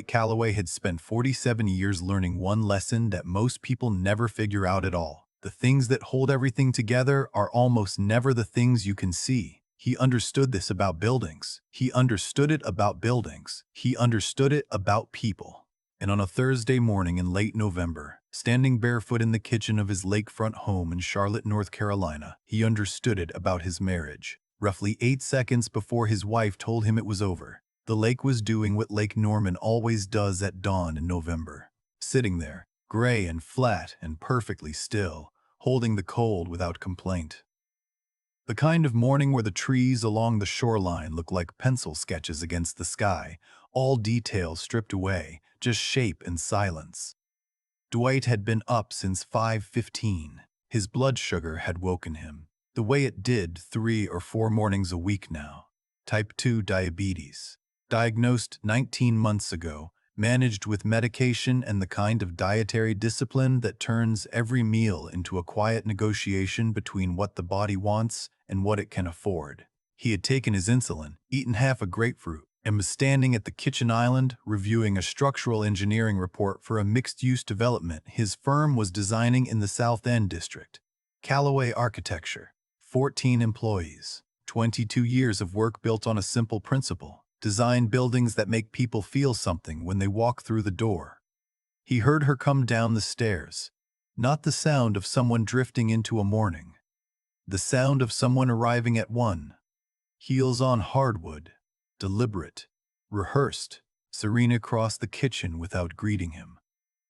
Calloway had spent 47 years learning one lesson that most people never figure out at all. The things that hold everything together are almost never the things you can see. He understood this about buildings. He understood it about buildings. He understood it about people. And on a Thursday morning in late November, standing barefoot in the kitchen of his lakefront home in Charlotte, North Carolina, he understood it about his marriage. Roughly 8 seconds before his wife told him it was over, the lake was doing what Lake Norman always does at dawn in November. Sitting there, gray and flat and perfectly still, holding the cold without complaint. The kind of morning where the trees along the shoreline look like pencil sketches against the sky, all details stripped away, just shape and silence. Dwight had been up since 5:15. His blood sugar had woken him, the way it did 3 or 4 mornings a week now. Type 2 diabetes. Diagnosed 19 months ago, managed with medication and the kind of dietary discipline that turns every meal into a quiet negotiation between what the body wants and what it can afford. He had taken his insulin, eaten half a grapefruit, and was standing at the kitchen island reviewing a structural engineering report for a mixed-use development his firm was designing in the South End district. Calloway Architecture. 14 employees. 22 years of work built on a simple principle. Design buildings that make people feel something when they walk through the door. He heard her come down the stairs. Not the sound of someone drifting into a morning. The sound of someone arriving at 1. Heels on hardwood. Deliberate. Rehearsed. Serena crossed the kitchen without greeting him.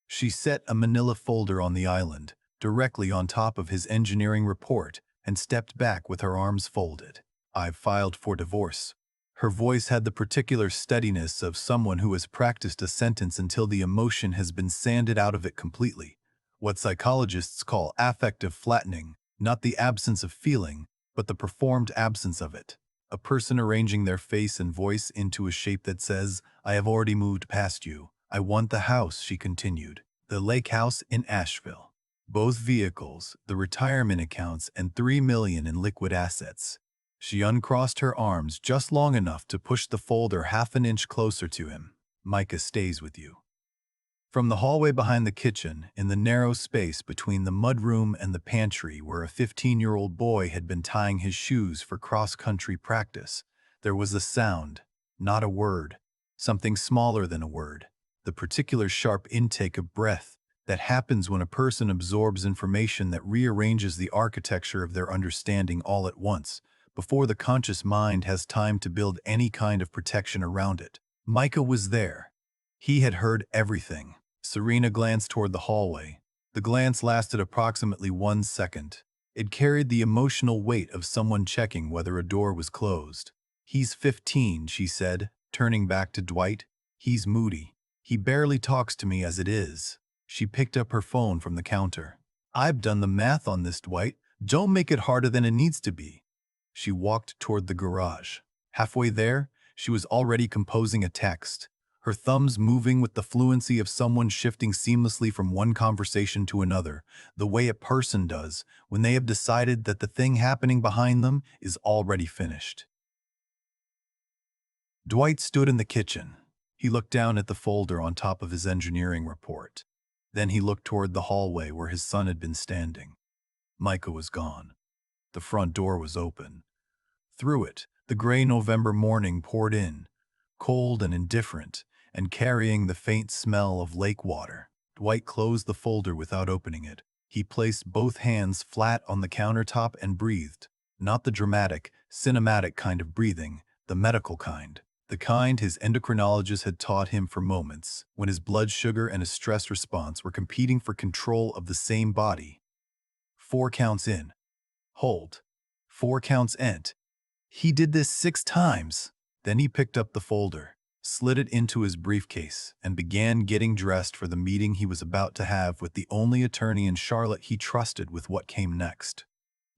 She set a manila folder on the island, directly on top of his engineering report, and stepped back with her arms folded. "I've filed for divorce." Her voice had the particular steadiness of someone who has practiced a sentence until the emotion has been sanded out of it completely. What psychologists call affective flattening, not the absence of feeling, but the performed absence of it. A person arranging their face and voice into a shape that says, "I have already moved past you. I want the house," she continued. The lake house in Asheville. Both vehicles, the retirement accounts, and $3 million in liquid assets. She uncrossed her arms just long enough to push the folder half an inch closer to him. "Micah stays with you." From the hallway behind the kitchen, in the narrow space between the mudroom and the pantry where a 15-year-old boy had been tying his shoes for cross-country practice, there was a sound, not a word, something smaller than a word, the particular sharp intake of breath that happens when a person absorbs information that rearranges the architecture of their understanding all at once, before the conscious mind has time to build any kind of protection around it. Micah was there. He had heard everything. Serena glanced toward the hallway. The glance lasted approximately 1 second. It carried the emotional weight of someone checking whether a door was closed. "He's 15, she said, turning back to Dwight. "He's moody. He barely talks to me as it is." She picked up her phone from the counter. "I've done the math on this, Dwight. Don't make it harder than it needs to be." She walked toward the garage. Halfway there, she was already composing a text, her thumbs moving with the fluency of someone shifting seamlessly from one conversation to another, the way a person does when they have decided that the thing happening behind them is already finished. Dwight stood in the kitchen. He looked down at the folder on top of his engineering report. Then he looked toward the hallway where his son had been standing. Micah was gone. The front door was open. Through it, the gray November morning poured in, cold and indifferent, and carrying the faint smell of lake water. Dwight closed the folder without opening it. He placed both hands flat on the countertop and breathed. Not the dramatic, cinematic kind of breathing, the medical kind. The kind his endocrinologist had taught him for moments, when his blood sugar and his stress response were competing for control of the same body. 4 counts in. Hold. 4 counts end. He did this 6 times. Then he picked up the folder, slid it into his briefcase, and began getting dressed for the meeting he was about to have with the only attorney in Charlotte he trusted with what came next.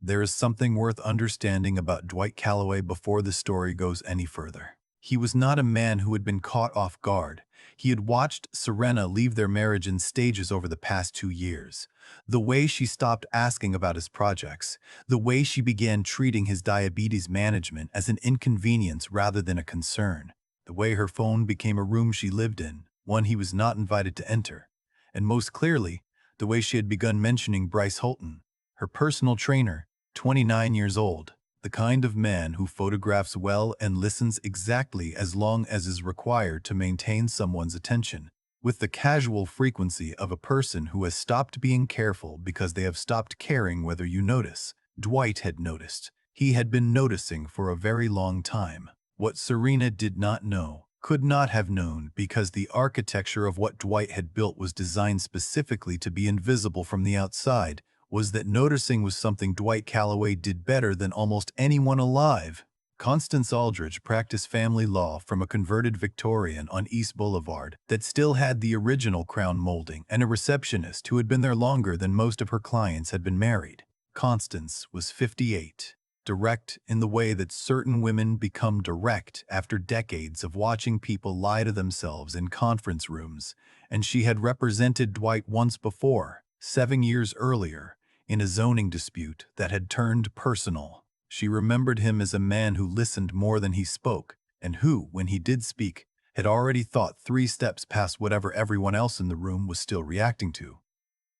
There is something worth understanding about Dwight Calloway before the story goes any further. He was not a man who had been caught off guard. He had watched Serena leave their marriage in stages over the past 2 years. The way she stopped asking about his projects, the way she began treating his diabetes management as an inconvenience rather than a concern, the way her phone became a room she lived in, one he was not invited to enter, and most clearly, the way she had begun mentioning Bryce Holton, her personal trainer, 29 years old, the kind of man who photographs well and listens exactly as long as is required to maintain someone's attention, with the casual frequency of a person who has stopped being careful because they have stopped caring whether you notice. Dwight had noticed. He had been noticing for a very long time. What Serena did not know, could not have known, because the architecture of what Dwight had built was designed specifically to be invisible from the outside, was that noticing was something Dwight Calloway did better than almost anyone alive. Constance Aldridge practiced family law from a converted Victorian on East Boulevard that still had the original crown molding, and a receptionist who had been there longer than most of her clients had been married. Constance was 58. Direct in the way that certain women become direct after decades of watching people lie to themselves in conference rooms, and she had represented Dwight once before, 7 years earlier, in a zoning dispute that had turned personal. She remembered him as a man who listened more than he spoke, and who, when he did speak, had already thought 3 steps past whatever everyone else in the room was still reacting to.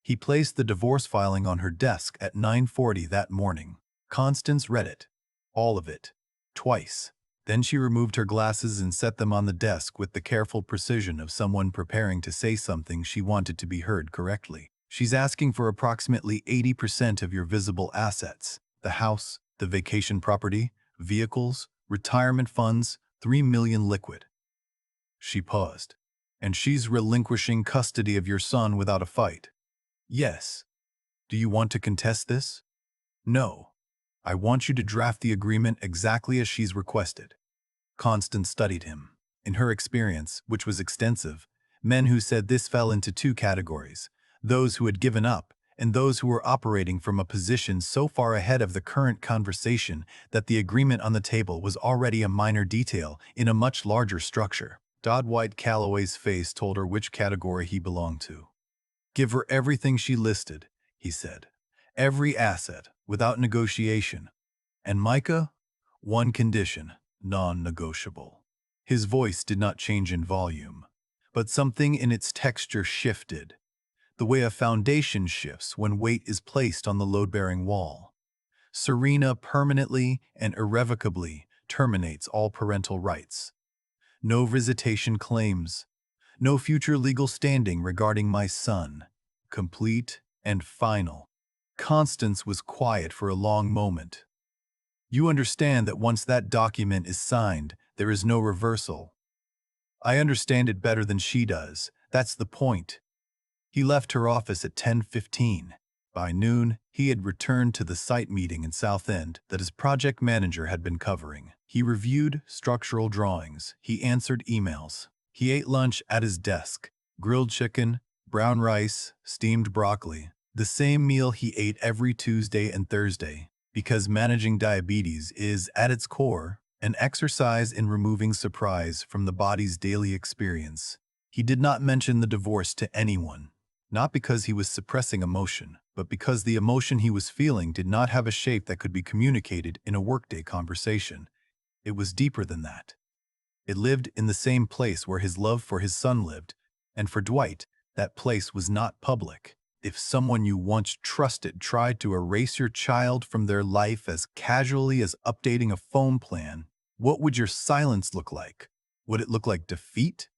He placed the divorce filing on her desk at 9:40 that morning. Constance read it, all of it, twice. Then she removed her glasses and set them on the desk with the careful precision of someone preparing to say something she wanted to be heard correctly. She's asking for approximately 80% of your visible assets: the house, the vacation property, vehicles, retirement funds, 3 million liquid. She paused. And she's relinquishing custody of your son without a fight. Yes. Do you want to contest this? No. I want you to draft the agreement exactly as she's requested. Constance studied him. In her experience, which was extensive, men who said this fell into 2 categories: those who had given up, and those who were operating from a position so far ahead of the current conversation that the agreement on the table was already a minor detail in a much larger structure. Dwight Calloway's face told her which category he belonged to. Give her everything she listed, he said. Every asset, without negotiation. And Micah, one condition, non-negotiable. His voice did not change in volume, but something in its texture shifted, the way a foundation shifts when weight is placed on the load-bearing wall. Serena permanently and irrevocably terminates all parental rights. No visitation claims. No future legal standing regarding my son. Complete and final. Constance was quiet for a long moment. You understand that once that document is signed, there is no reversal. I understand it better than she does. That's the point. He left her office at 10:15. By noon, he had returned to the site meeting in South End that his project manager had been covering. He reviewed structural drawings. He answered emails. He ate lunch at his desk. Grilled chicken, brown rice, steamed broccoli. The same meal he ate every Tuesday and Thursday, because managing diabetes is, at its core, an exercise in removing surprise from the body's daily experience. He did not mention the divorce to anyone, not because he was suppressing emotion, but because the emotion he was feeling did not have a shape that could be communicated in a workday conversation. It was deeper than that. It lived in the same place where his love for his son lived, and for Dwight, that place was not public. If someone you once trusted tried to erase your child from their life as casually as updating a phone plan, what would your silence look like? Would it look like defeat?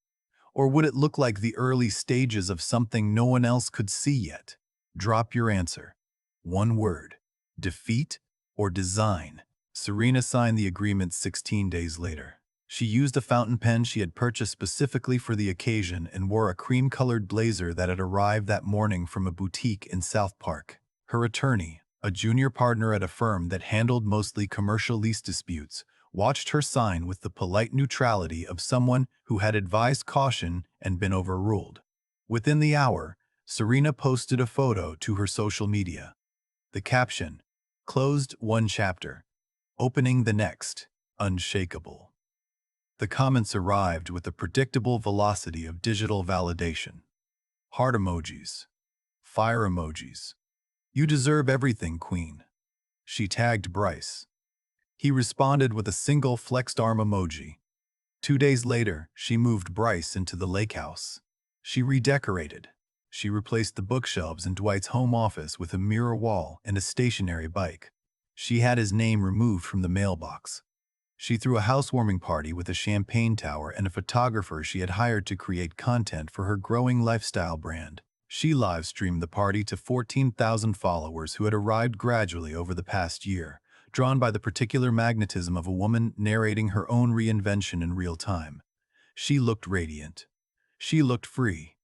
Or would it look like the early stages of something no one else could see yet? Drop your answer. One word: defeat or design. Serena signed the agreement 16 days later. She used a fountain pen she had purchased specifically for the occasion and wore a cream-colored blazer that had arrived that morning from a boutique in South Park. Her attorney, a junior partner at a firm that handled mostly commercial lease disputes, watched her sign with the polite neutrality of someone who had advised caution and been overruled. Within the hour, Serena posted a photo to her social media. The caption: closed one chapter, opening the next, unshakable. The comments arrived with the predictable velocity of digital validation. Heart emojis. Fire emojis. You deserve everything, Queen. She tagged Bryce. He responded with a single flexed arm emoji. 2 days later, she moved Bryce into the lake house. She redecorated. She replaced the bookshelves in Dwight's home office with a mirror wall and a stationary bike. She had his name removed from the mailbox. She threw a housewarming party with a champagne tower and a photographer she had hired to create content for her growing lifestyle brand. She live-streamed the party to 14,000 followers who had arrived gradually over the past year, drawn by the particular magnetism of a woman narrating her own reinvention in real time. She looked radiant. She looked free.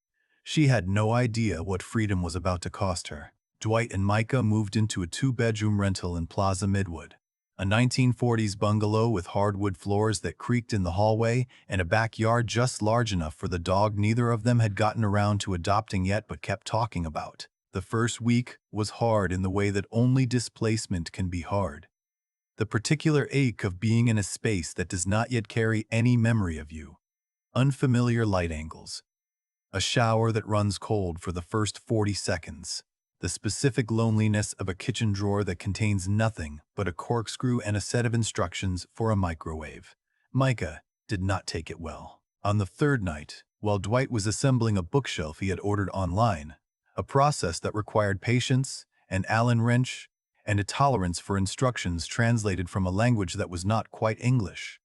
She had no idea what freedom was about to cost her. Dwight and Micah moved into a two-bedroom rental in Plaza Midwood, a 1940s bungalow with hardwood floors that creaked in the hallway and a backyard just large enough for the dog neither of them had gotten around to adopting yet but kept talking about. The first week was hard in the way that only displacement can be hard. The particular ache of being in a space that does not yet carry any memory of you. Unfamiliar light angles. A shower that runs cold for the first 40 seconds. The specific loneliness of a kitchen drawer that contains nothing but a corkscrew and a set of instructions for a microwave. Micah did not take it well. On the third night, while Dwight was assembling a bookshelf he had ordered online, a process that required patience, an Allen wrench, and a tolerance for instructions translated from a language that was not quite English,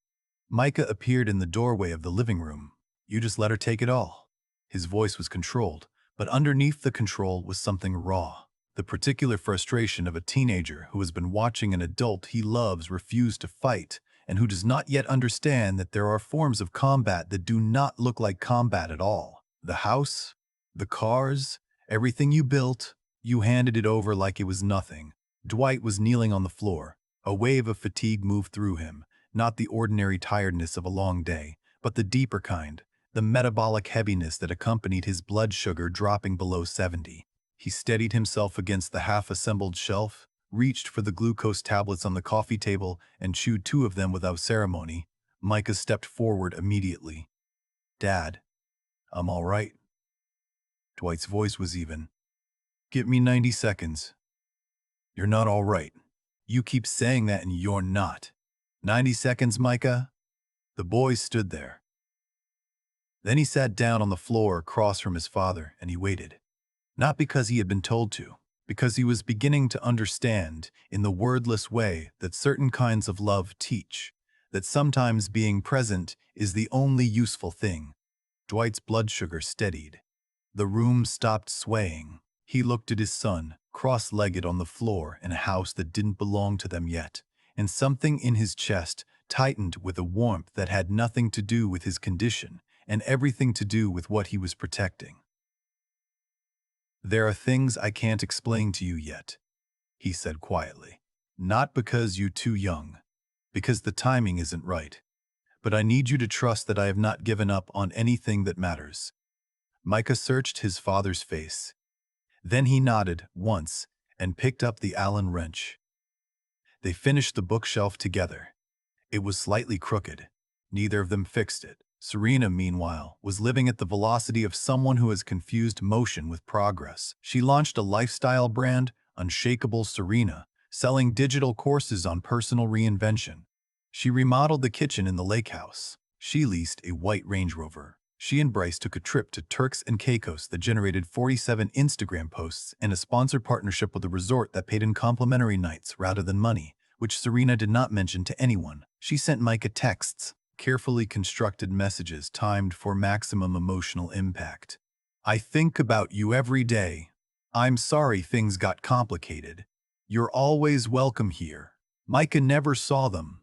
Micah appeared in the doorway of the living room. "You just let her take it all." His voice was controlled, but underneath the control was something raw. The particular frustration of a teenager who has been watching an adult he loves refuse to fight, and who does not yet understand that there are forms of combat that do not look like combat at all. The house, the cars, everything you built, you handed it over like it was nothing. Dwight was kneeling on the floor. A wave of fatigue moved through him, not the ordinary tiredness of a long day, but the deeper kind, the metabolic heaviness that accompanied his blood sugar dropping below 70. He steadied himself against the half-assembled shelf, reached for the glucose tablets on the coffee table, and chewed 2 of them without ceremony. Micah stepped forward immediately. "Dad, I'm all right." Dwight's voice was even. "Give me 90 seconds. You're not all right. You keep saying that and you're not." 90 seconds, Micah?" The boy stood there. Then he sat down on the floor across from his father and he waited. Not because he had been told to, because he was beginning to understand, in the wordless way that certain kinds of love teach, that sometimes being present is the only useful thing. Dwight's blood sugar steadied. The room stopped swaying. He looked at his son, cross-legged on the floor in a house that didn't belong to them yet, and something in his chest tightened with a warmth that had nothing to do with his condition and everything to do with what he was protecting. "There are things I can't explain to you yet," he said quietly. "Not because you're too young, because the timing isn't right. But I need you to trust that I have not given up on anything that matters." Micah searched his father's face. Then he nodded once and picked up the Allen wrench. They finished the bookshelf together. It was slightly crooked. Neither of them fixed it. Serena, meanwhile, was living at the velocity of someone who has confused motion with progress. She launched a lifestyle brand, Unshakable Serena, selling digital courses on personal reinvention. She remodeled the kitchen in the lake house. She leased a white Range Rover. She and Bryce took a trip to Turks and Caicos that generated 47 Instagram posts and a sponsored partnership with a resort that paid in complimentary nights rather than money, which Serena did not mention to anyone. She sent Micah texts, carefully constructed messages timed for maximum emotional impact. "I think about you every day. I'm sorry things got complicated. You're always welcome here." Micah never saw them.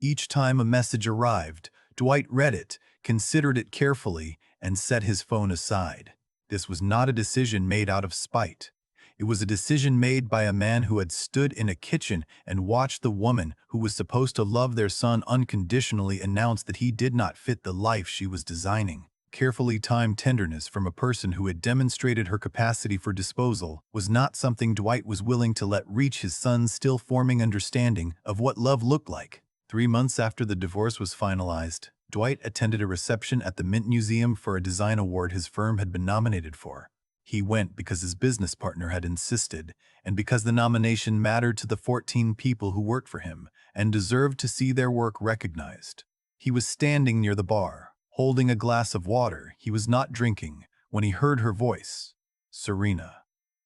Each time a message arrived, Dwight read it, considered it carefully, and set his phone aside. This was not a decision made out of spite. It was a decision made by a man who had stood in a kitchen and watched the woman who was supposed to love their son unconditionally announce that he did not fit the life she was designing. Carefully timed tenderness from a person who had demonstrated her capacity for disposal was not something Dwight was willing to let reach his son's still-forming understanding of what love looked like. 3 months after the divorce was finalized, Dwight attended a reception at the Mint Museum for a design award his firm had been nominated for. He went because his business partner had insisted, and because the nomination mattered to the 14 people who worked for him and deserved to see their work recognized. He was standing near the bar, holding a glass of water he was not drinking, when he heard her voice. Serena.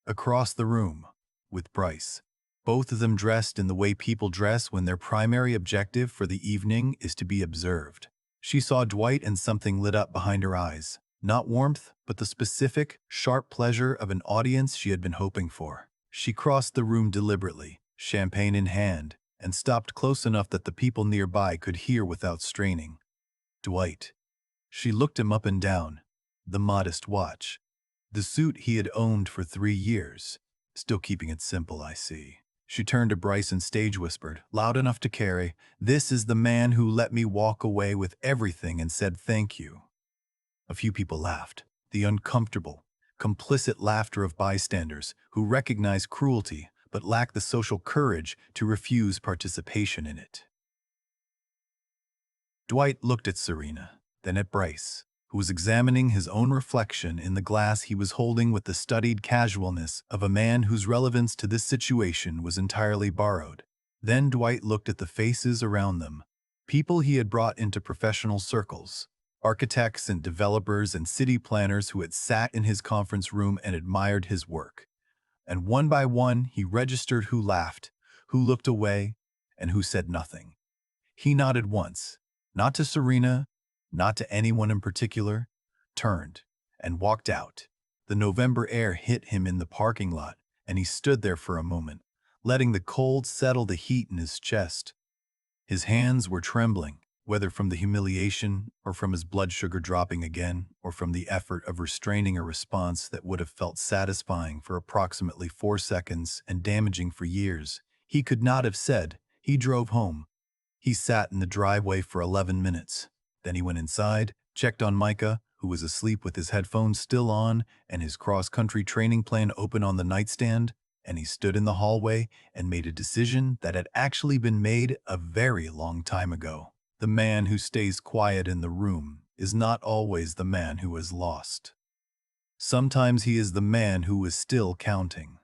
Across the room, with Bryce. Both of them dressed in the way people dress when their primary objective for the evening is to be observed. She saw Dwight and something lit up behind her eyes. Not warmth, but the specific, sharp pleasure of an audience she had been hoping for. She crossed the room deliberately, champagne in hand, and stopped close enough that the people nearby could hear without straining. Dwight. She looked him up and down. The modest watch. The suit he had owned for 3 years. Still keeping it simple, I see. She turned to Bryce and stage whispered, loud enough to carry, "This is the man who let me walk away with everything and said thank you." A few people laughed. The uncomfortable, complicit laughter of bystanders who recognize cruelty but lack the social courage to refuse participation in it. Dwight looked at Serena, then at Bryce, who was examining his own reflection in the glass he was holding with the studied casualness of a man whose relevance to this situation was entirely borrowed. Then Dwight looked at the faces around them, people he had brought into professional circles, architects and developers and city planners who had sat in his conference room and admired his work. And one by one he registered who laughed, who looked away, and who said nothing. He nodded once, not to Serena, not to anyone in particular, turned, and walked out. The November air hit him in the parking lot, and he stood there for a moment, letting the cold settle the heat in his chest. His hands were trembling, whether from the humiliation, or from his blood sugar dropping again, or from the effort of restraining a response that would have felt satisfying for approximately 4 seconds and damaging for years. He could not have said. He drove home. He sat in the driveway for 11 minutes. Then he went inside, checked on Micah, who was asleep with his headphones still on and his cross-country training plan open on the nightstand, and he stood in the hallway and made a decision that had actually been made a very long time ago. The man who stays quiet in the room is not always the man who is lost. Sometimes he is the man who is still counting.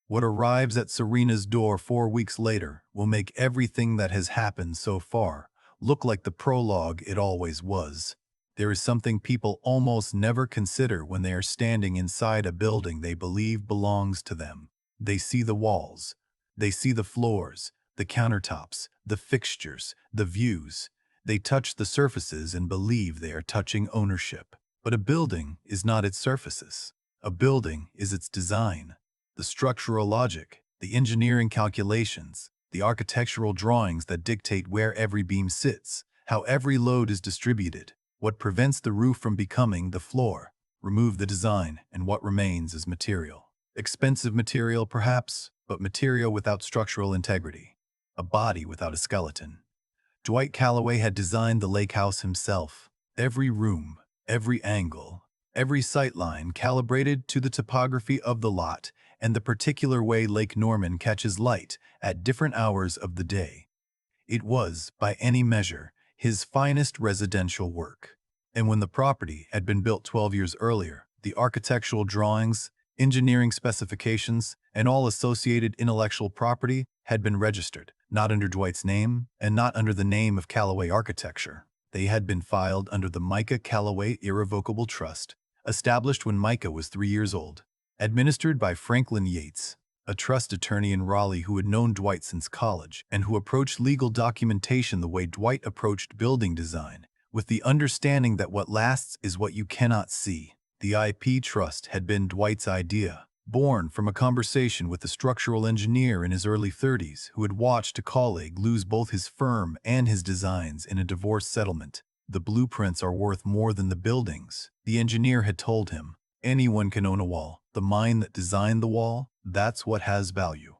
What arrives at Serena's door 4 weeks later will make everything that has happened so far look like the prologue it always was. There is something people almost never consider when they are standing inside a building they believe belongs to them. They see the walls. They see the floors, the countertops, the fixtures, the views. They touch the surfaces and believe they are touching ownership. But a building is not its surfaces. A building is its design. The structural logic, the engineering calculations, the architectural drawings that dictate where every beam sits, how every load is distributed, what prevents the roof from becoming the floor. Remove the design, and what remains is material. Expensive material, perhaps, but material without structural integrity. A body without a skeleton. Dwight Calloway had designed the lake house himself. Every room, every angle, every sightline calibrated to the topography of the lot and the particular way Lake Norman catches light at different hours of the day. It was, by any measure, his finest residential work. And when the property had been built 12 years earlier, the architectural drawings, engineering specifications, and all associated intellectual property had been registered, not under Dwight's name and not under the name of Calloway Architecture. They had been filed under the Micah Calloway Irrevocable Trust, established when Micah was 3 years old. Administered by Franklin Yates, a trust attorney in Raleigh who had known Dwight since college and who approached legal documentation the way Dwight approached building design, with the understanding that what lasts is what you cannot see. The IP trust had been Dwight's idea, born from a conversation with a structural engineer in his early 30s who had watched a colleague lose both his firm and his designs in a divorce settlement. The blueprints are worth more than the buildings, the engineer had told him. Anyone can own a wall. The mind that designed the wall, that's what has value.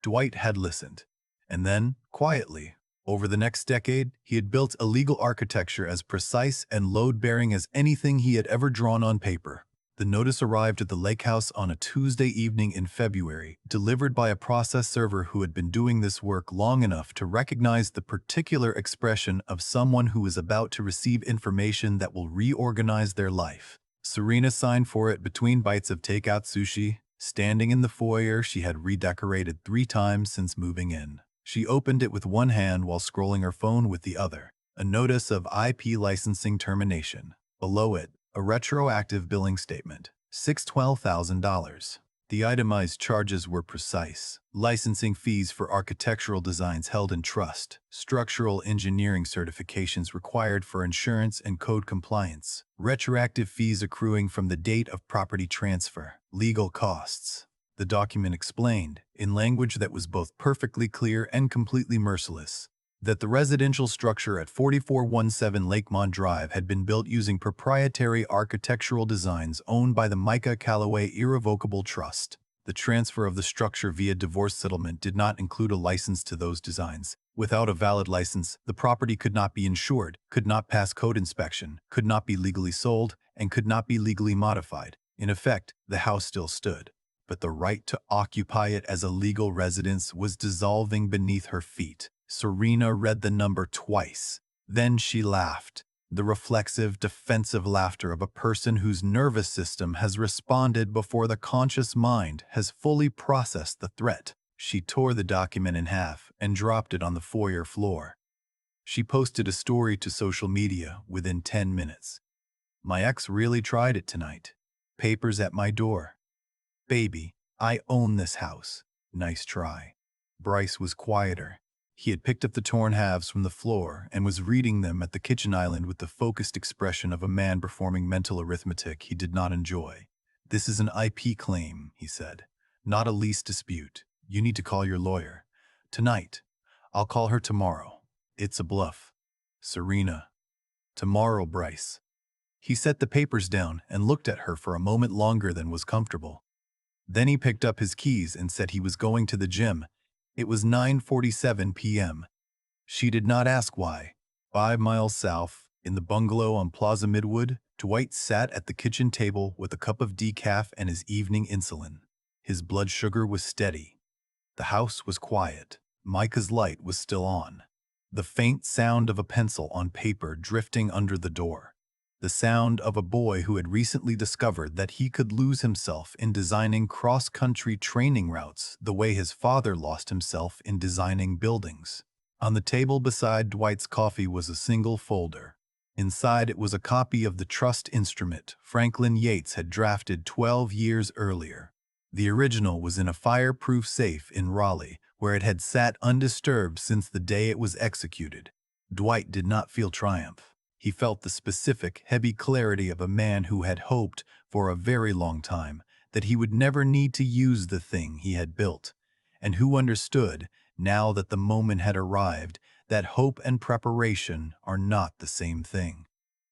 Dwight had listened. And then, quietly, over the next decade, he had built a legal architecture as precise and load-bearing as anything he had ever drawn on paper. The notice arrived at the lake house on a Tuesday evening in February, delivered by a process server who had been doing this work long enough to recognize the particular expression of someone who is about to receive information that will reorganize their life. Serena signed for it between bites of takeout sushi, standing in the foyer she had redecorated 3 times since moving in. She opened it with one hand while scrolling her phone with the other. A notice of IP licensing termination. Below it, a retroactive billing statement. $612,000. The itemized charges were precise. Licensing fees for architectural designs held in trust, structural engineering certifications required for insurance and code compliance, retroactive fees accruing from the date of property transfer, legal costs. The document explained, in language that was both perfectly clear and completely merciless, that the residential structure at 4417 Lakemont Drive had been built using proprietary architectural designs owned by the Micah Callaway Irrevocable Trust. The transfer of the structure via divorce settlement did not include a license to those designs. Without a valid license, the property could not be insured, could not pass code inspection, could not be legally sold, and could not be legally modified. In effect, the house still stood, but the right to occupy it as a legal residence was dissolving beneath her feet. Serena read the number twice. Then she laughed, the reflexive, defensive laughter of a person whose nervous system has responded before the conscious mind has fully processed the threat. She tore the document in half and dropped it on the foyer floor. She posted a story to social media within 10 minutes. My ex really tried it tonight. Papers at my door. Baby, I own this house. Nice try. Bryce was quieter. He had picked up the torn halves from the floor and was reading them at the kitchen island with the focused expression of a man performing mental arithmetic he did not enjoy. This is an IP claim, he said, not a lease dispute. You need to call your lawyer. Tonight. I'll call her tomorrow. It's a bluff. Serena. Tomorrow, Bryce. He set the papers down and looked at her for a moment longer than was comfortable. Then he picked up his keys and said he was going to the gym. It was 9:47 p.m. She did not ask why. 5 miles south, in the bungalow on Plaza Midwood, Dwight sat at the kitchen table with a cup of decaf and his evening insulin. His blood sugar was steady. The house was quiet. Micah's light was still on. The faint sound of a pencil on paper drifting under the door. The sound of a boy who had recently discovered that he could lose himself in designing cross-country training routes the way his father lost himself in designing buildings. On the table beside Dwight's coffee was a single folder. Inside it was a copy of the trust instrument Franklin Yates had drafted 12 years earlier. The original was in a fireproof safe in Raleigh, where it had sat undisturbed since the day it was executed. Dwight did not feel triumph. He felt the specific, heavy clarity of a man who had hoped for a very long time that he would never need to use the thing he had built, and who understood, now that the moment had arrived, that hope and preparation are not the same thing.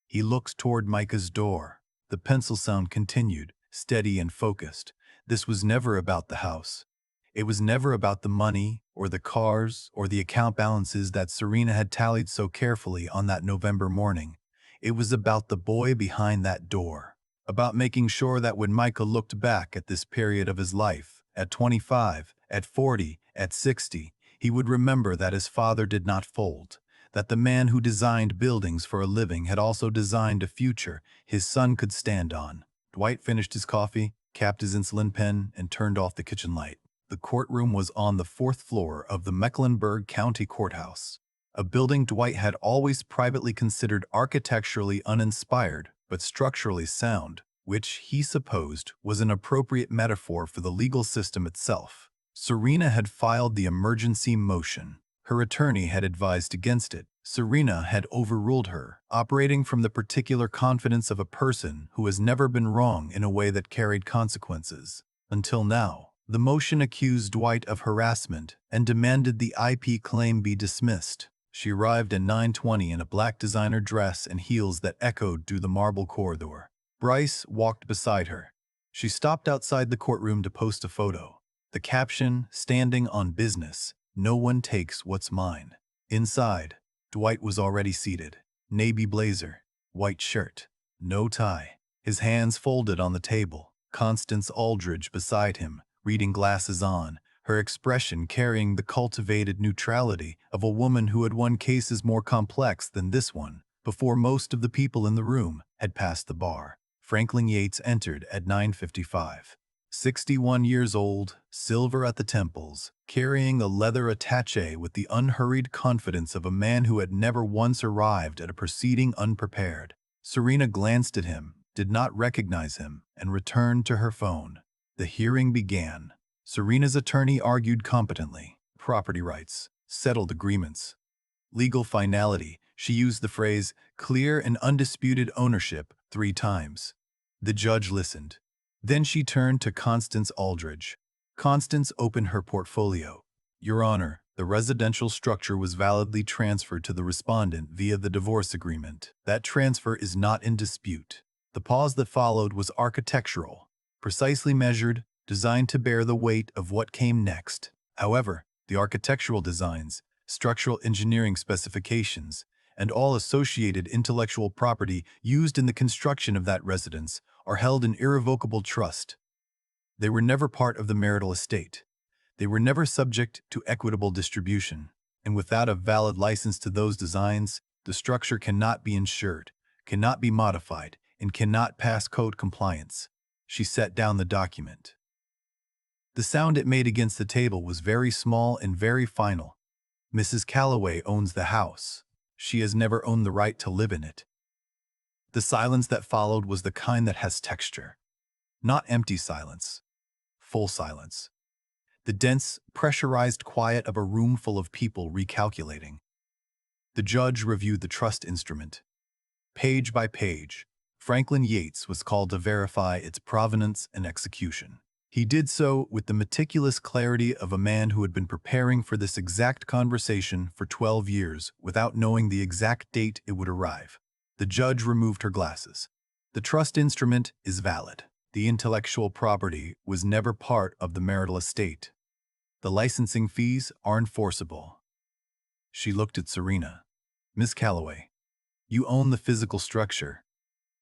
He looked toward Micah's door. The pencil sound continued, steady and focused. This was never about the house. It was never about the money, or the cars, or the account balances that Serena had tallied so carefully on that November morning. It was about the boy behind that door. About making sure that when Micah looked back at this period of his life, at 25, at 40, at 60, he would remember that his father did not fold, that the man who designed buildings for a living had also designed a future his son could stand on. Dwight finished his coffee, capped his insulin pen, and turned off the kitchen light. The courtroom was on the 4th floor of the Mecklenburg County Courthouse, a building Dwight had always privately considered architecturally uninspired but structurally sound, which he supposed was an appropriate metaphor for the legal system itself. Serena had filed the emergency motion. Her attorney had advised against it. Serena had overruled her, operating from the particular confidence of a person who has never been wrong in a way that carried consequences. Until now. The motion accused Dwight of harassment and demanded the IP claim be dismissed. She arrived at 9:20 in a black designer dress and heels that echoed through the marble corridor. Bryce walked beside her. She stopped outside the courtroom to post a photo. The caption, standing on business, "No one takes what's mine." Inside, Dwight was already seated. Navy blazer, white shirt, no tie. His hands folded on the table. Constance Aldridge beside him, reading glasses on, her expression carrying the cultivated neutrality of a woman who had won cases more complex than this one, before most of the people in the room had passed the bar. Franklin Yates entered at 9:55. 61 years old, silver at the temples, carrying a leather attaché with the unhurried confidence of a man who had never once arrived at a proceeding unprepared. Serena glanced at him, did not recognize him, and returned to her phone. The hearing began. Serena's attorney argued competently. Property rights, settled agreements, legal finality. She used the phrase, clear and undisputed ownership, 3 times. The judge listened. Then she turned to Constance Aldridge. Constance opened her portfolio. Your Honor, the residential structure was validly transferred to the respondent via the divorce agreement. That transfer is not in dispute. The pause that followed was architectural, precisely measured, designed to bear the weight of what came next. However, the architectural designs, structural engineering specifications, and all associated intellectual property used in the construction of that residence are held in irrevocable trust. They were never part of the marital estate. They were never subject to equitable distribution. And without a valid license to those designs, the structure cannot be insured, cannot be modified, and cannot pass code compliance. She set down the document. The sound it made against the table was very small and very final. Mrs. Calloway owns the house. She has never owned the right to live in it. The silence that followed was the kind that has texture. Not empty silence. Full silence. The dense, pressurized quiet of a room full of people recalculating. The judge reviewed the trust instrument. Page by page, Franklin Yates was called to verify its provenance and execution. He did so with the meticulous clarity of a man who had been preparing for this exact conversation for 12 years without knowing the exact date it would arrive. The judge removed her glasses. The trust instrument is valid. The intellectual property was never part of the marital estate. The licensing fees are enforceable. She looked at Serena. Miss Calloway, you own the physical structure.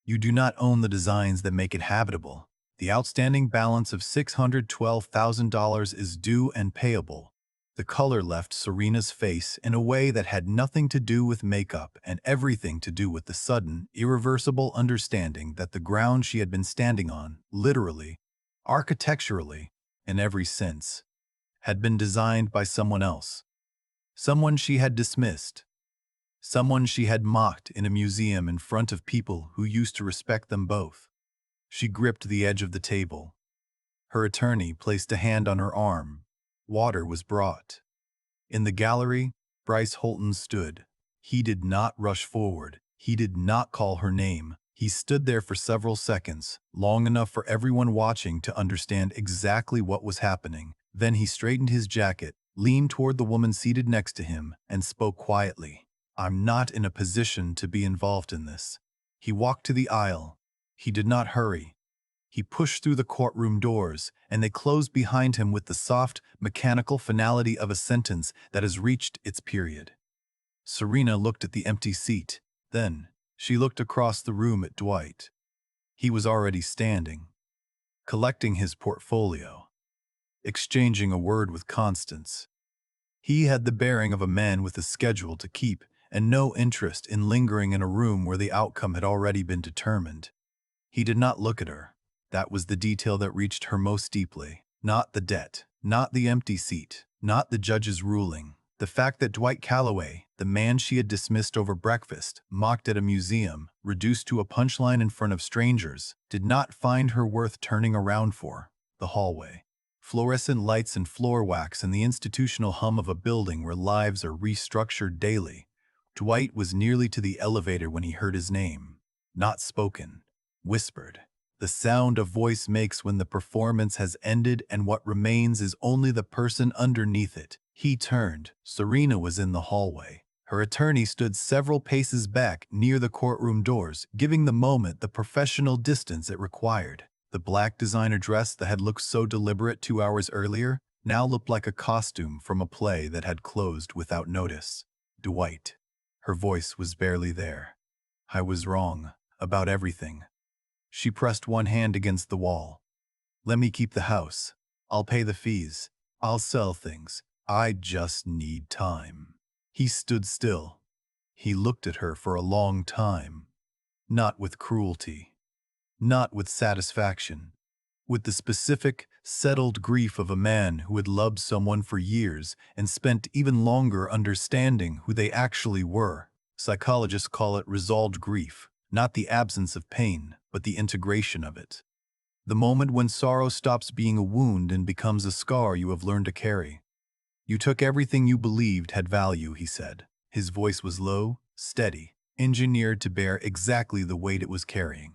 You do not own the designs that make it habitable. The outstanding balance of $612,000 is due and payable. The color left Serena's face in a way that had nothing to do with makeup and everything to do with the sudden, irreversible understanding that the ground she had been standing on, literally, architecturally, in every sense, had been designed by someone else. Someone she had dismissed. Someone she had mocked in a museum in front of people who used to respect them both. She gripped the edge of the table. Her attorney placed a hand on her arm. Water was brought. In the gallery, Bryce Holton stood. He did not rush forward. He did not call her name. He stood there for several seconds, long enough for everyone watching to understand exactly what was happening. Then he straightened his jacket, leaned toward the woman seated next to him, and spoke quietly. I'm not in a position to be involved in this. He walked to the aisle. He did not hurry. He pushed through the courtroom doors, and they closed behind him with the soft, mechanical finality of a sentence that has reached its period. Serena looked at the empty seat. Then, she looked across the room at Dwight. He was already standing, collecting his portfolio, exchanging a word with Constance. He had the bearing of a man with a schedule to keep and no interest in lingering in a room where the outcome had already been determined. He did not look at her. That was the detail that reached her most deeply. Not the debt, not the empty seat, not the judge's ruling. The fact that Dwight Calloway, the man she had dismissed over breakfast, mocked at a museum, reduced to a punchline in front of strangers, did not find her worth turning around for. The hallway. Fluorescent lights and floor wax and the institutional hum of a building where lives are restructured daily. Dwight was nearly to the elevator when he heard his name. Not spoken. Whispered. The sound a voice makes when the performance has ended and what remains is only the person underneath it. He turned. Serena was in the hallway. Her attorney stood several paces back near the courtroom doors, giving the moment the professional distance it required. The black designer dress that had looked so deliberate 2 hours earlier now looked like a costume from a play that had closed without notice. Dwight. Her voice was barely there. I was wrong about everything. She pressed one hand against the wall. Let me keep the house. I'll pay the fees. I'll sell things. I just need time. He stood still. He looked at her for a long time. Not with cruelty. Not with satisfaction. with the specific, settled grief of a man who had loved someone for years and spent even longer understanding who they actually were. Psychologists call it resolved grief, not the absence of pain, but the integration of it. The moment when sorrow stops being a wound and becomes a scar you have learned to carry. You took everything you believed had value, he said. His voice was low, steady, engineered to bear exactly the weight it was carrying.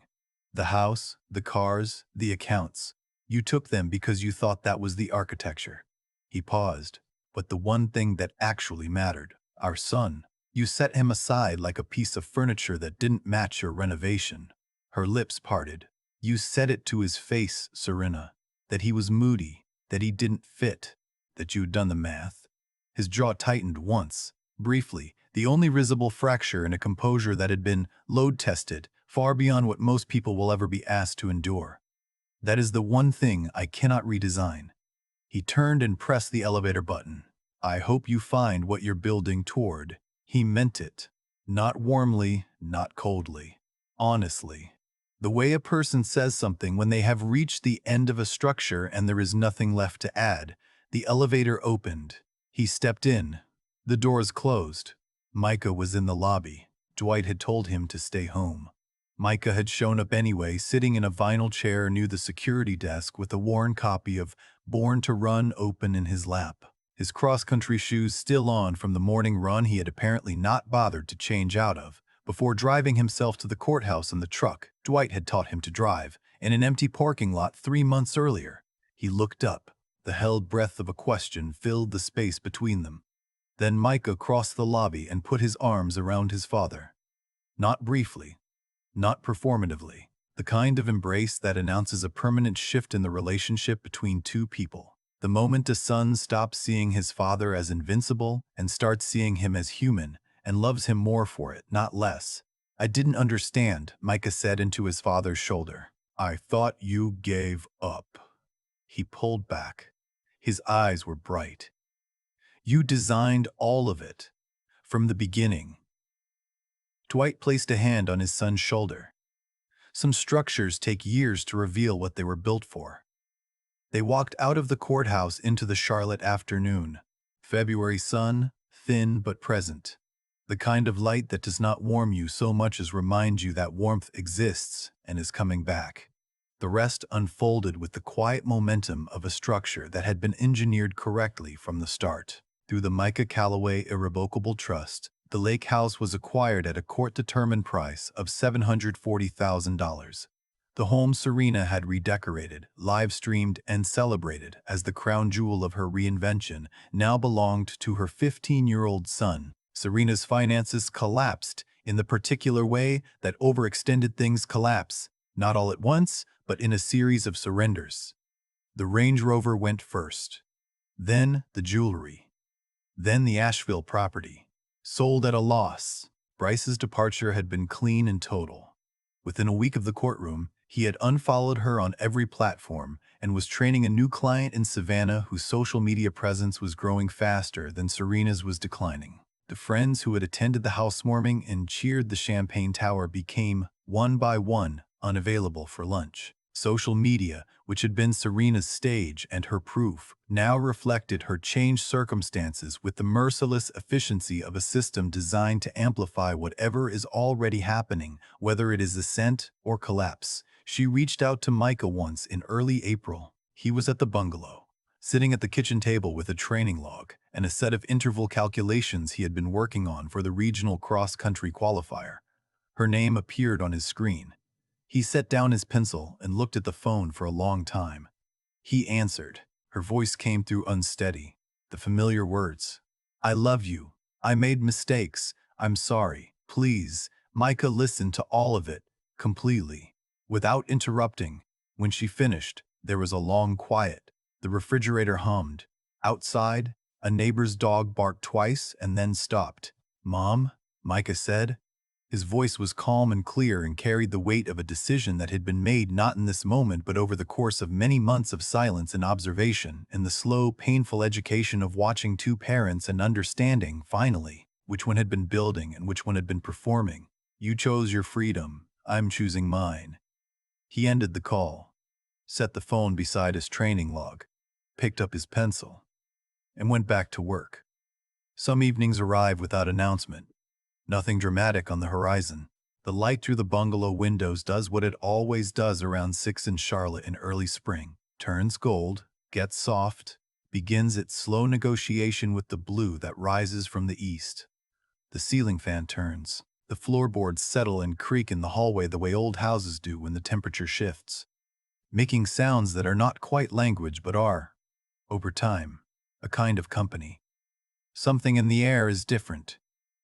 The house, the cars, the accounts. You took them because you thought that was the architecture. He paused. But the one thing that actually mattered, our son, you set him aside like a piece of furniture that didn't match your renovation. Her lips parted. You said it to his face, Serena, that he was moody, that he didn't fit, that you'd done the math. His jaw tightened once, briefly, the only visible fracture in a composure that had been load-tested, far beyond what most people will ever be asked to endure. That is the one thing I cannot redesign. He turned and pressed the elevator button. I hope you find what you're building toward. He meant it. Not warmly, not coldly. Honestly. The way a person says something when they have reached the end of a structure and there is nothing left to add. The elevator opened. He stepped in. The doors closed. Micah was in the lobby. Dwight had told him to stay home. Micah had shown up anyway, sitting in a vinyl chair near the security desk with a worn copy of Born to Run open in his lap. His cross-country shoes still on from the morning run he had apparently not bothered to change out of. Before driving himself to the courthouse in the truck Dwight had taught him to drive, in an empty parking lot 3 months earlier. He looked up. The held breath of a question filled the space between them. Then Micah crossed the lobby and put his arms around his father. Not briefly, not performatively, the kind of embrace that announces a permanent shift in the relationship between two people. The moment a son stops seeing his father as invincible and starts seeing him as human and loves him more for it, not less. I didn't understand, Micah said into his father's shoulder. I thought you gave up. He pulled back. His eyes were bright. You designed all of it, from the beginning. Dwight placed a hand on his son's shoulder. Some structures take years to reveal what they were built for. They walked out of the courthouse into the Charlotte afternoon. February sun, thin but present. The kind of light that does not warm you so much as remind you that warmth exists and is coming back. The rest unfolded with the quiet momentum of a structure that had been engineered correctly from the start. Through the Micah Calloway Irrevocable Trust, the lake house was acquired at a court-determined price of $740,000. The home Serena had redecorated, live-streamed, and celebrated as the crown jewel of her reinvention now belonged to her 15-year-old son. Serena's finances collapsed in the particular way that overextended things collapse, not all at once, but in a series of surrenders. The Range Rover went first, then the jewelry, then the Asheville property. Sold at a loss, Bryce's departure had been clean and total. Within a week of the courtroom, he had unfollowed her on every platform and was training a new client in Savannah whose social media presence was growing faster than Serena's was declining. The friends who had attended the housewarming and cheered the Champagne Tower became, one by one, unavailable for lunch. Social media, which had been Serena's stage and her proof, now reflected her changed circumstances with the merciless efficiency of a system designed to amplify whatever is already happening, whether it is ascent or collapse. She reached out to Micah once in early April. He was at the bungalow, sitting at the kitchen table with a training log and a set of interval calculations he had been working on for the regional cross-country qualifier. Her name appeared on his screen. He set down his pencil and looked at the phone for a long time. He answered. Her voice came through unsteady. The familiar words. I love you. I made mistakes. I'm sorry. Please. Micah listened to all of it, completely, without interrupting. When she finished, there was a long quiet. The refrigerator hummed. Outside, a neighbor's dog barked twice and then stopped. Mom, Micah said. His voice was calm and clear and carried the weight of a decision that had been made not in this moment but over the course of many months of silence and observation, and the slow, painful education of watching two parents and understanding, finally, which one had been building and which one had been performing. You chose your freedom. I'm choosing mine. He ended the call. set the phone beside his training log, picked up his pencil, and went back to work. Some evenings arrive without announcement. Nothing dramatic on the horizon. The light through the bungalow windows does what it always does around 6 in Charlotte in early spring. Turns gold, gets soft, begins its slow negotiation with the blue that rises from the east. The ceiling fan turns. The floorboards settle and creak in the hallway the way old houses do when the temperature shifts, making sounds that are not quite language but are, over time, a kind of company. Something in the air is different,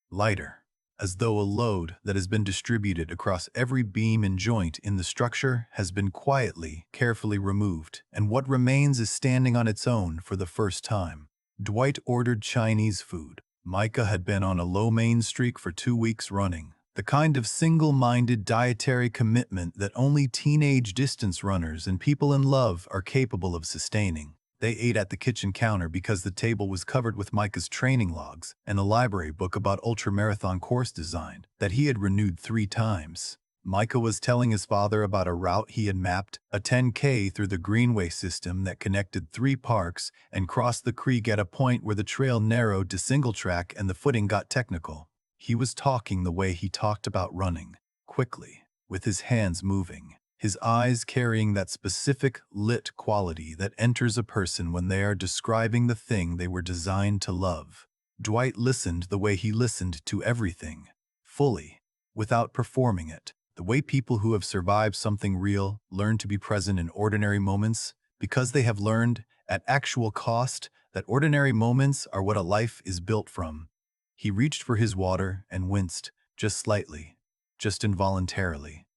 lighter, as though a load that has been distributed across every beam and joint in the structure has been quietly, carefully removed, and what remains is standing on its own for the first time. Dwight ordered Chinese food. Micah had been on a lo-mein streak for 2 weeks running, the kind of single-minded dietary commitment that only teenage distance runners and people in love are capable of sustaining. They ate at the kitchen counter because the table was covered with Micah's training logs and a library book about ultramarathon course design that he had renewed 3 times. Micah was telling his father about a route he had mapped, a 10K through the greenway system that connected 3 parks and crossed the creek at a point where the trail narrowed to single track and the footing got technical. He was talking the way he talked about running, quickly, with his hands moving, his eyes carrying that specific lit quality that enters a person when they are describing the thing they were designed to love. Dwight listened the way he listened to everything, fully, without performing it. The way people who have survived something real learn to be present in ordinary moments because they have learned, at actual cost, that ordinary moments are what a life is built from. He reached for his water and winced, just slightly, just involuntarily,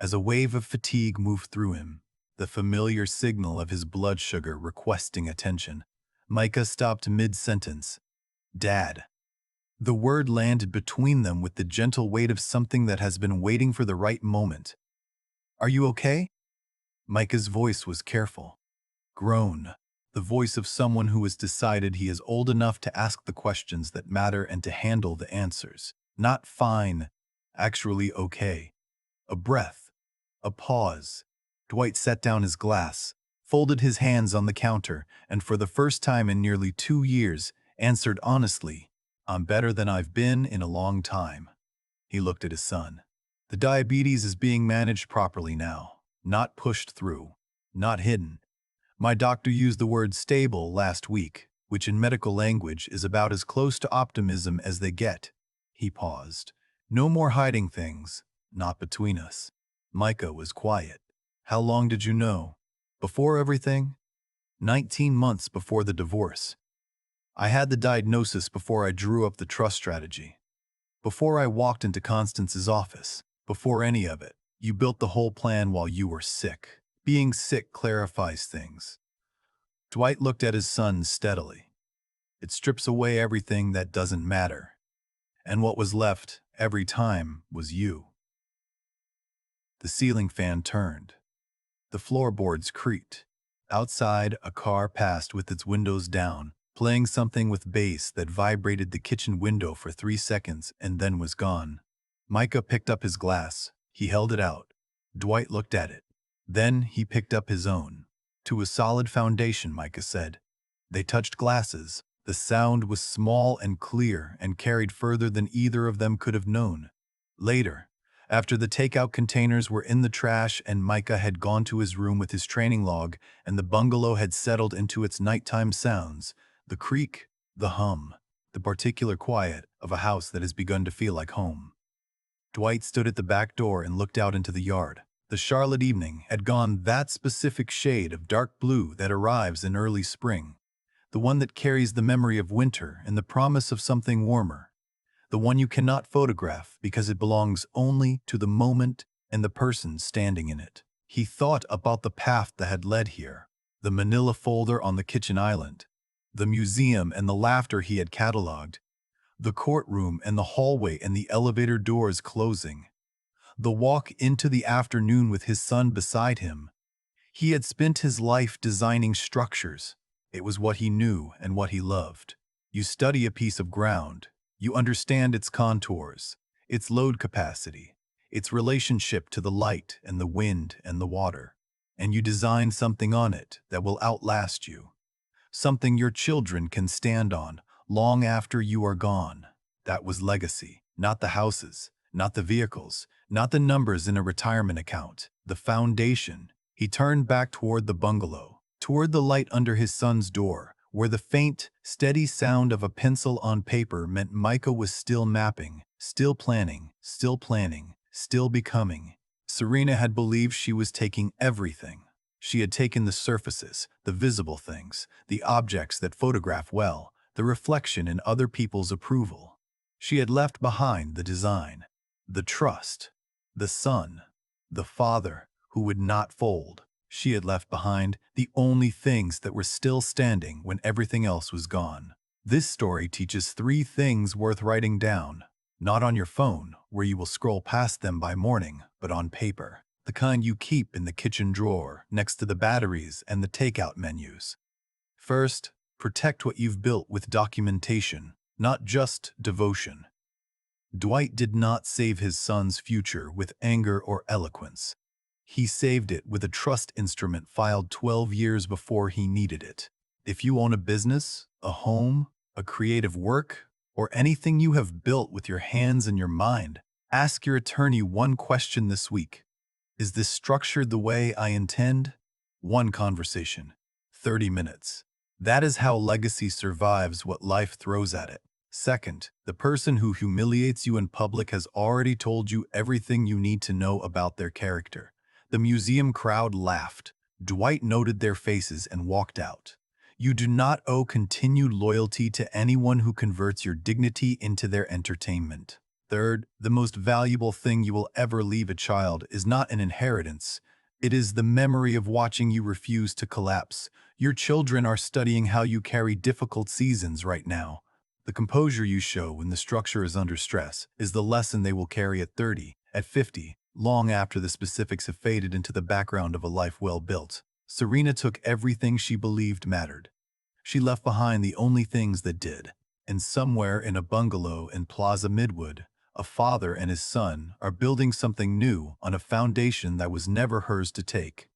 as a wave of fatigue moved through him, the familiar signal of his blood sugar requesting attention. Micah stopped mid-sentence. "Dad." The word landed between them with the gentle weight of something that has been waiting for the right moment. "Are you okay?" Micah's voice was careful. Grown. The voice of someone who has decided he is old enough to ask the questions that matter and to handle the answers. Not fine, actually okay. A breath. A pause. Dwight set down his glass, folded his hands on the counter, and for the first time in nearly 2 years, answered honestly, "I'm better than I've been in a long time." He looked at his son. "The diabetes is being managed properly now, not pushed through, not hidden. My doctor used the word stable last week, which in medical language is about as close to optimism as they get." He paused. "No more hiding things, not between us." Micah was quiet. "How long did you know? Before everything?" 19 months before the divorce. I had the diagnosis before I drew up the trust strategy. Before I walked into Constance's office. Before any of it. You built the whole plan while you were sick. Being sick clarifies things." Dwight looked at his son steadily. "It strips away everything that doesn't matter. And what was left, every time, was you." The ceiling fan turned. The floorboards creaked. Outside, a car passed with its windows down, playing something with bass that vibrated the kitchen window for 3 seconds and then was gone. Micah picked up his glass. He held it out. Dwight looked at it. Then he picked up his own. "To a solid foundation," Micah said. They touched glasses. The sound was small and clear and carried further than either of them could have known. Later, after the takeout containers were in the trash and Micah had gone to his room with his training log and the bungalow had settled into its nighttime sounds, the creak, the hum, the particular quiet of a house that has begun to feel like home. Dwight stood at the back door and looked out into the yard. The Charlotte evening had gone that specific shade of dark blue that arrives in early spring, the one that carries the memory of winter and the promise of something warmer, the one you cannot photograph because it belongs only to the moment and the person standing in it. He thought about the path that had led here, the manila folder on the kitchen island, the museum and the laughter he had cataloged, the courtroom and the hallway and the elevator doors closing, the walk into the afternoon with his son beside him. He had spent his life designing structures. It was what he knew and what he loved. You study a piece of ground. You understand its contours, its load capacity, its relationship to the light and the wind and the water. and you design something on it that will outlast you. Something your children can stand on long after you are gone. That was legacy, not the houses, not the vehicles, not the numbers in a retirement account. The foundation. He turned back toward the bungalow, toward the light under his son's door, where the faint, steady sound of a pencil on paper meant Micah was still mapping, still planning, still becoming. Serena had believed she was taking everything. She had taken the surfaces, the visible things, the objects that photograph well, the reflection in other people's approval. She had left behind the design, the trust, the son, the father who would not fold. She had left behind the only things that were still standing when everything else was gone. This story teaches 3 things worth writing down. Not on your phone, where you will scroll past them by morning, but on paper. The kind you keep in the kitchen drawer, next to the batteries and the takeout menus. First, protect what you've built with documentation, not just devotion. Dwight did not save his son's future with anger or eloquence. He saved it with a trust instrument filed 12 years before he needed it. If you own a business, a home, a creative work, or anything you have built with your hands and your mind, ask your attorney one question this week. Is this structured the way I intend? One conversation, 30 minutes. That is how legacy survives what life throws at it. Second, the person who humiliates you in public has already told you everything you need to know about their character. The museum crowd laughed. Dwight noted their faces and walked out. You do not owe continued loyalty to anyone who converts your dignity into their entertainment. Third, the most valuable thing you will ever leave a child is not an inheritance. It is the memory of watching you refuse to collapse. Your children are studying how you carry difficult seasons right now. The composure you show when the structure is under stress is the lesson they will carry at 30, at 50, long after the specifics have faded into the background of a life well built. Serena took everything she believed mattered. She left behind the only things that did. And somewhere in a bungalow in Plaza Midwood, a father and his son are building something new on a foundation that was never hers to take.